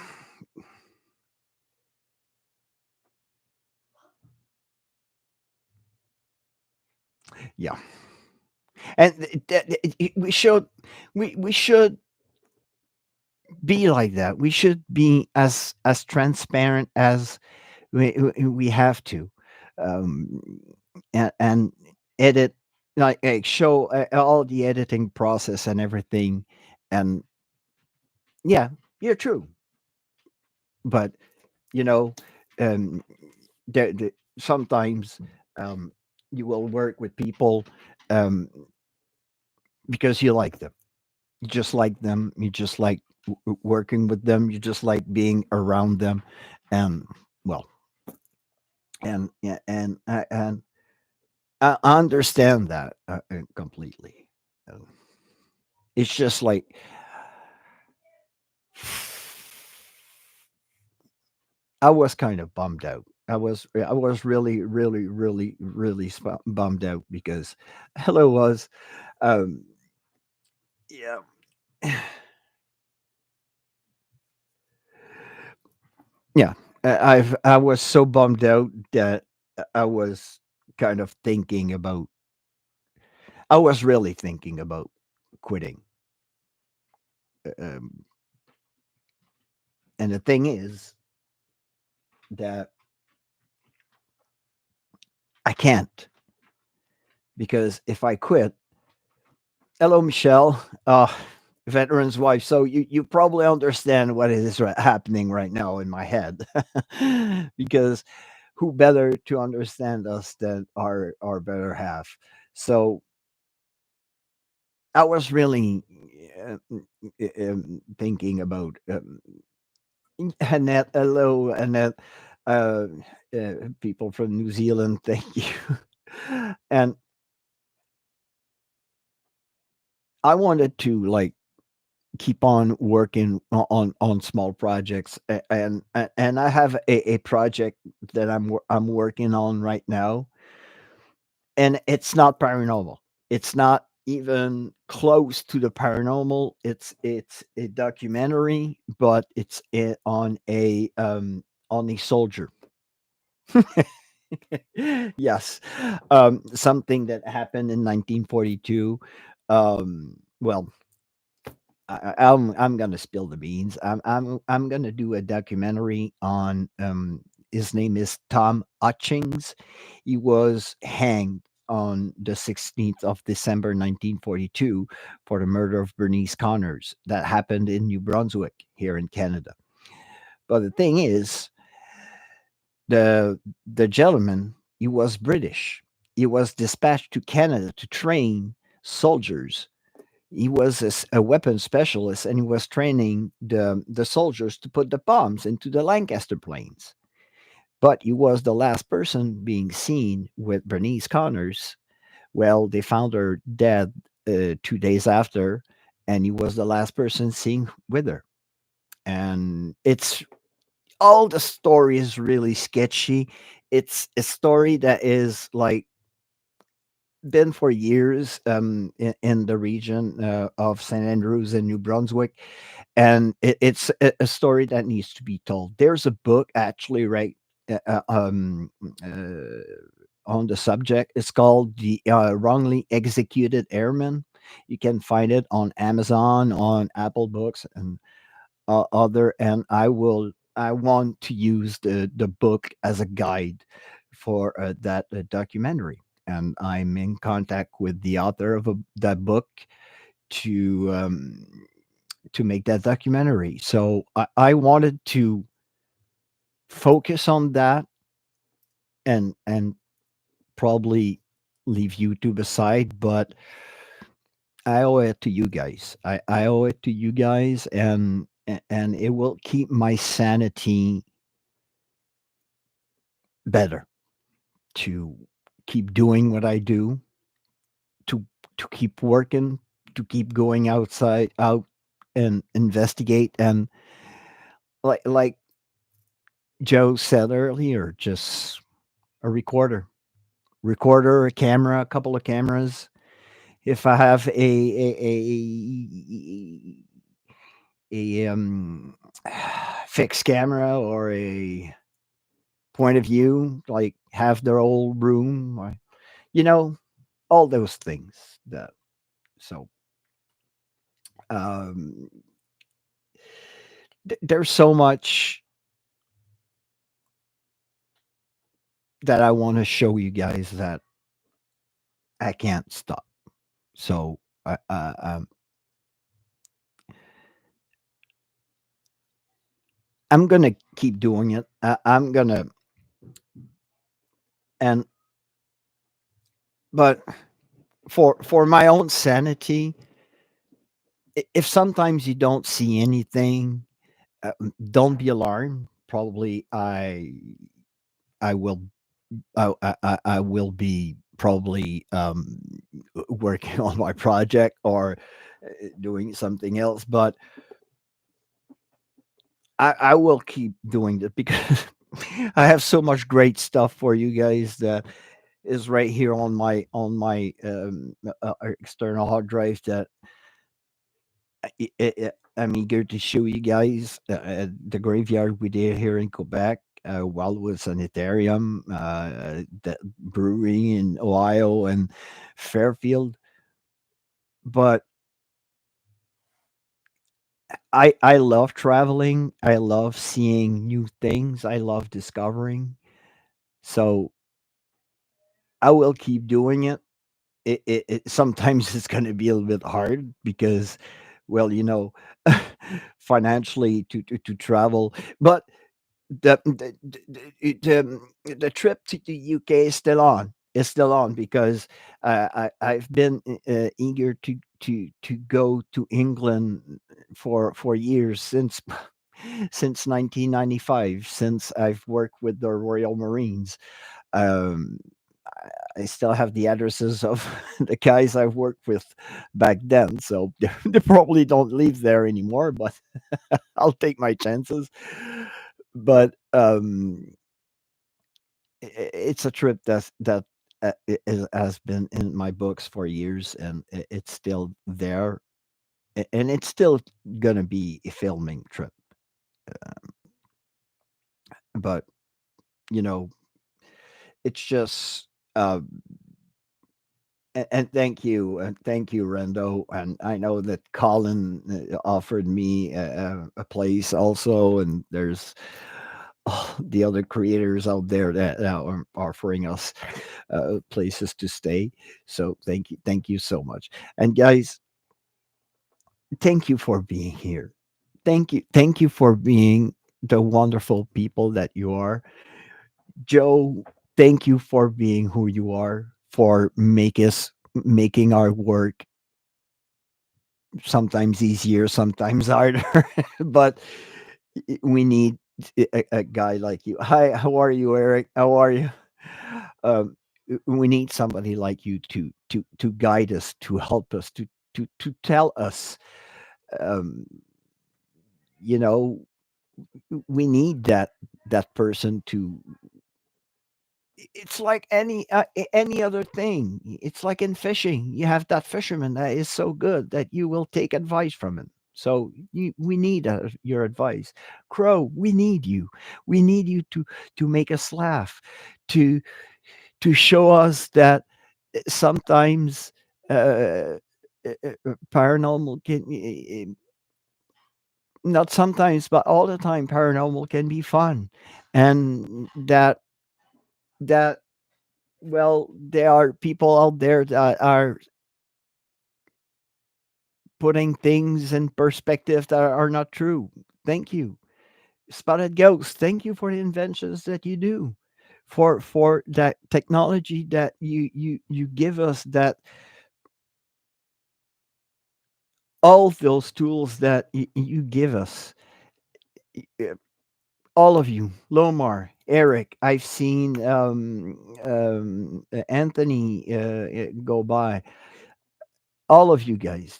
yeah, and we should be like that. We should be as transparent as we have to, um, and edit, like show all the editing process and everything, and yeah, yeah, true. But you know, um, sometimes um, you will work with people um, because you like them. You just like them. You just like working with them. You just like being around them, and well, and yeah, and I understand that completely. Um, It's just like I was kind of bummed out. I was really, really, really, really bummed out because hello was um yeah. Yeah, I was so bummed out that I was kind of thinking about. I was really thinking about quitting. Um, and the thing is that I can't because if I quit, hello Michelle, veteran's wife. So you probably understand what is happening right now in my head, because who better to understand us than our better half? So I was really thinking about Annette. Hello, Annette. Uh, People from New Zealand, thank you. And I wanted to like keep on working on small projects, and I have a project that I'm working on right now, and it's not paranormal. It's not even close to the paranormal. It's a documentary, but it's on a soldier. Yes, something that happened in 1942. Well, I'm gonna spill the beans. I'm gonna do a documentary on his name is Tom Hutchings. He was hanged on the 16th of December 1942 for the murder of Bernice Connors that happened in New Brunswick here in Canada. But the thing is, the gentleman, he was British. He was dispatched to Canada to train soldiers. He was a weapons specialist, and he was training the soldiers to put the bombs into the Lancaster planes. But he was the last person being seen with Bernice Connors. Well, they found her dead 2 days after, and he was the last person seen with her. And it's all the story is really sketchy. It's a story that is like been for years in the region of St. Andrews and New Brunswick, and it's a story that needs to be told. There's a book actually, right, uh, uh, um, uh, on the subject. It's called "The Wrongly Executed Airman." You can find it on Amazon, on Apple Books, and other. And I want to use the book as a guide for that documentary. And I'm in contact with the author of that book to um, to make that documentary. So I wanted to focus on that and probably leave YouTube aside, but I owe it to you guys. I owe it to you guys, and it will keep my sanity better to keep doing what I do, to to keep working, to keep going out and investigate, and like Joe said earlier, just a recorder, a camera, a couple of cameras. If I have a fixed camera or a point of view, like have their old room, or, you know, all those things. That so um, there's so much that I want to show you guys that I can't stop. So I'm gonna keep doing it. I'm gonna and but for my own sanity, if sometimes you don't see anything, don't be alarmed. Probably I will I will be probably working on my project or doing something else. But I will keep doing this because I have so much great stuff for you guys that is right here on my external hard drive that I'm eager to show you guys the graveyard we did here in Quebec. Wildwood Sanitarium, the brewery in Ohio, and Fairfield. But I love traveling. I love seeing new things. I love discovering. So I will keep doing it. Sometimes it's going to be a little bit hard because, well, financially to travel, but the trip to the UK is still on. It's still on because I've been eager to go to England for years since 1995, since I've worked with the Royal Marines. Um, I still have the addresses of the guys I've worked with back then, so they probably don't live there anymore. But I'll take my chances. But it's a trip has been in my books for years, and it's still there, and it's still gonna be a filming trip. But you know, it's just. And thank you, Rendo. And I know that Colin offered me a place also, and there's the other creators out there that are offering us places to stay. So thank you so much. And guys, thank you for being here. Thank you for being the wonderful people that you are. Joe, thank you for being who you are, for making our work sometimes easier, sometimes harder, but we need a guy like you. Hi, how are you, Eric? How are you? Um, we need somebody like you to guide us, to help us, to tell us. Um, you know, we need that person to. It's like any other thing. It's like in fishing. You have that fisherman that is so good that you will take advice from him. So we need your advice. Crow, we need you. We need you to make us laugh, to show us that sometimes paranormal can not sometimes, but all the time paranormal can be fun, and that well, there are people out there that are putting things in perspective that are not true. Thank you. Spotted Ghost, thank you for the inventions that you do. For that technology that you give us, that all those tools that you give us. uh, all of you, Lomar, Eric, I've seen Anthony go by. All of you guys,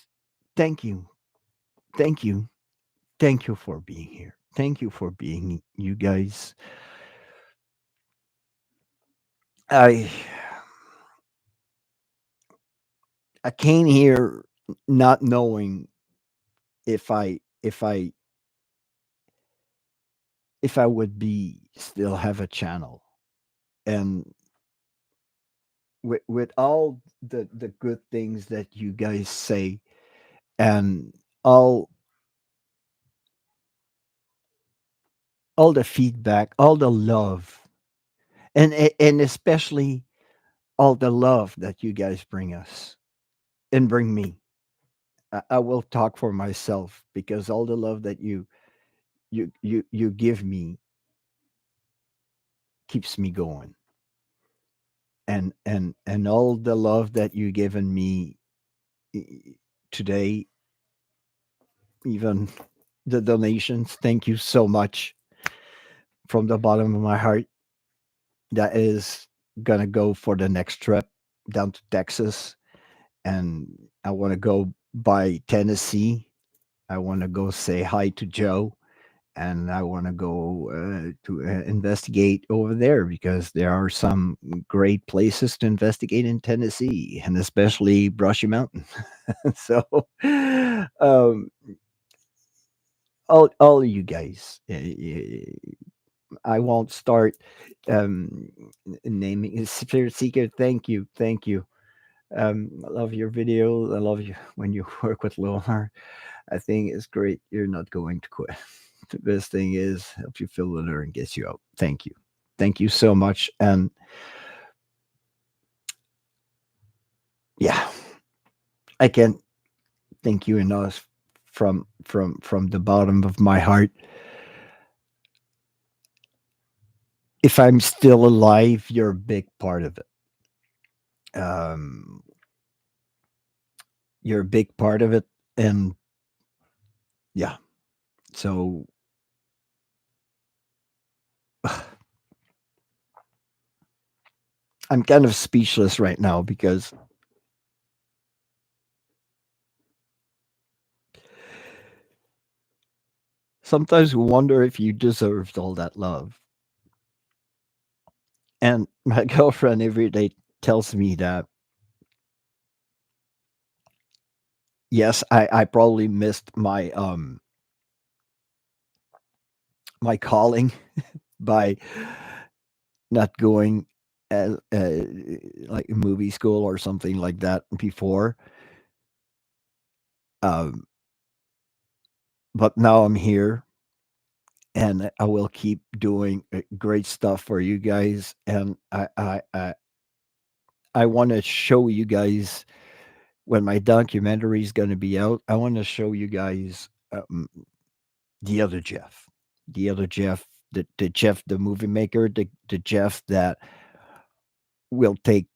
thank you, thank you. Thank you for being here. Thank you for being you guys. I I came here not knowing if I would be still have a channel. And with all the good things that you guys say, and all all the feedback, all the love, and especially all the love that you guys bring us and bring me. I will talk for myself because all the love that you give me keeps me going, and all the love that you given me i- today, even the donations, thank you so much from the bottom of my heart. That is gonna go for the next trip. down to Texas, and I want to go by Tennessee. I want to go say hi to Joe, and I want to go to investigate over there because there are some great places to investigate in Tennessee, and especially Brushy Mountain. So, um, all of you guys, I won't start um, naming Spirit Seeker. Thank you, thank you. I love your videos. I love you when you work with Lomar. I think it's great. You're not going to quit. The best thing is help you feel better and gets you out. Thank you. Thank you so much. And yeah, I can't thank you enough from the bottom of my heart. If I'm still alive, you're a big part of it. Um, you're a big part of it. And yeah, so I'm kind of speechless right now because sometimes we wonder if you deserved all that love. And my girlfriend every day tells me that yes, I probably missed my calling by not going as like movie school or something like that before. Um, but now I'm here, and I will keep doing great stuff for you guys. And I want to show you guys when my documentary is going to be out. I want to show you guys the other Jeff, the other Jeff, the Jeff, the movie maker, the Jeff that will take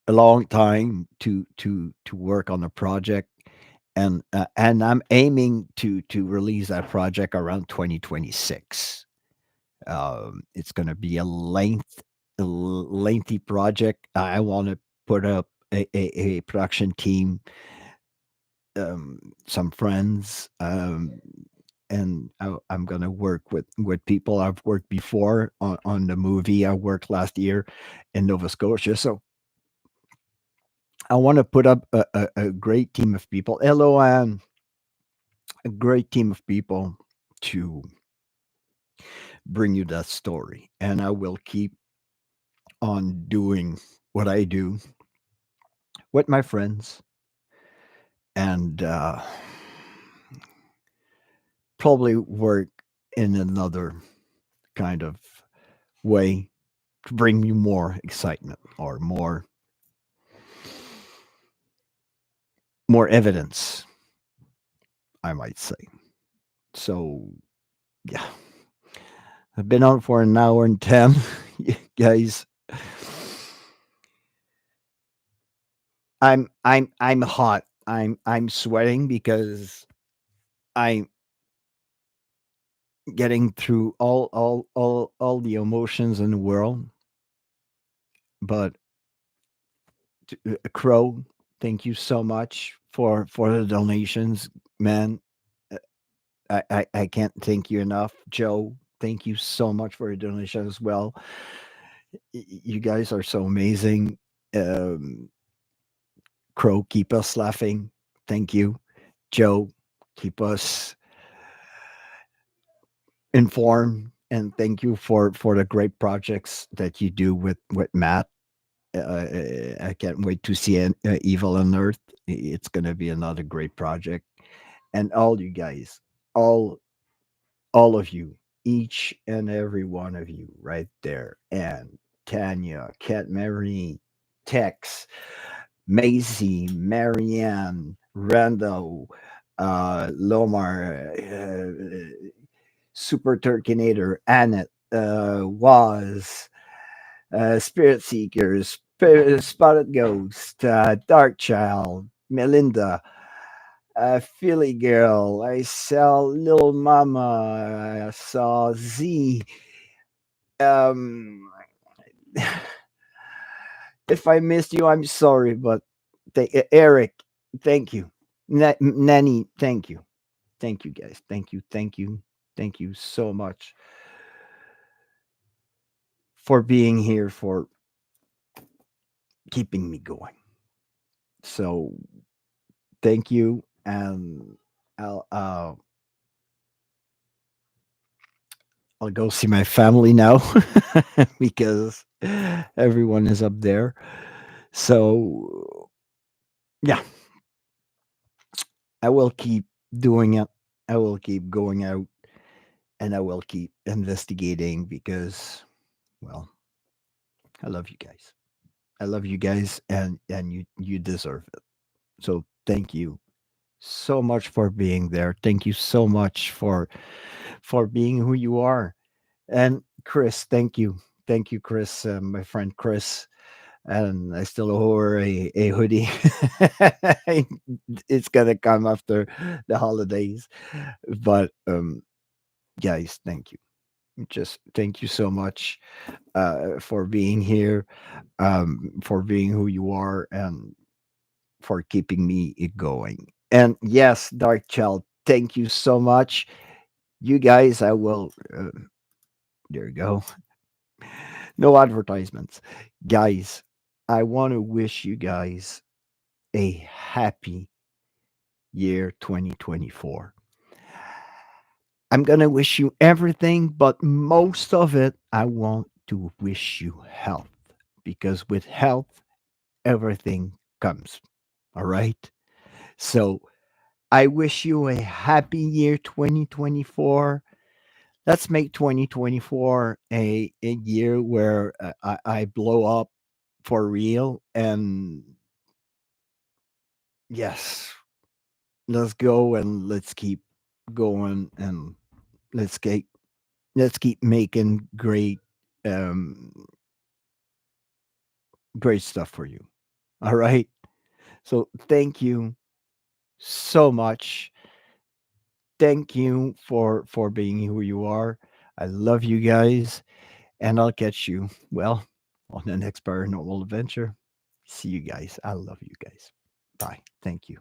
a long time to work on a project, and I'm aiming to release that project around 2026. It's going to be a lengthy project. I want to put up a production team, some friends, and I'm gonna work with people I've worked before on the movie I worked last year in Nova Scotia. So I want to put up a great team of people. Hello, Anne. A great team of people to bring you that story, and I will keep on doing what I do with my friends, and probably work in another kind of way to bring you more excitement or more evidence, I might say. So yeah, I've been on for an hour and 10. Guys, I'm hot. I'm sweating because I'm getting through all the emotions in the world. But Crow, thank you so much for the donations, man. Uh, I can't thank you enough. Joe, thank you so much for your donation as well. You guys are so amazing. Um, Crow, keep us laughing. Thank you. Joe, keep us informed. And thank you for the great projects that you do with Matt. I can't wait to see Evil on Earth. It's going to be another great project. And all you guys, all all of you, each and every one of you, right there, and Tanya, Cat Marie, Tex, Maisie, Marianne, Randall, Lomar, Super Turkinator, Annette, was Spirit Seekers, Spotted Ghost, Dark Child, Melinda, Philly Girl. I saw Little Mama. I saw Z. Um, If I missed you, I'm sorry, but Eric, thank you. Nanny, thank you. Thank you, guys. Thank you. Thank you. Thank you so much for being here, for keeping me going. So thank you. And I'll uh, I'll go see my family now because everyone is up there. So yeah, I will keep doing it. I will keep going out and I will keep investigating because, well, I love you guys. I love you guys, and you deserve it. So thank you so much for being there. Thank you so much for being who you are. And Chris, thank you, Chris, my friend Chris. And I still owe her a hoodie. It's gonna come after the holidays, but guys, thank you. Just thank you so much for being here, for being who you are, and for keeping me going. And yes, Dark Child, thank you so much. You guys, I will. There you go. No advertisements. Guys, I want to wish you guys a happy year 2024. I'm going to wish you everything, but most of it, I want to wish you health because with health, everything comes. All right. So I wish you a happy year 2024. Let's make 2024 a year where I blow up for real. And yes, let's go and let's keep going and let's keep let's keep making um great stuff for you. All right. So thank you so much. Thank you for being who you are. I love you guys, and I'll catch you, well, on the next paranormal adventure. See you guys. I love you guys. Bye. Thank you.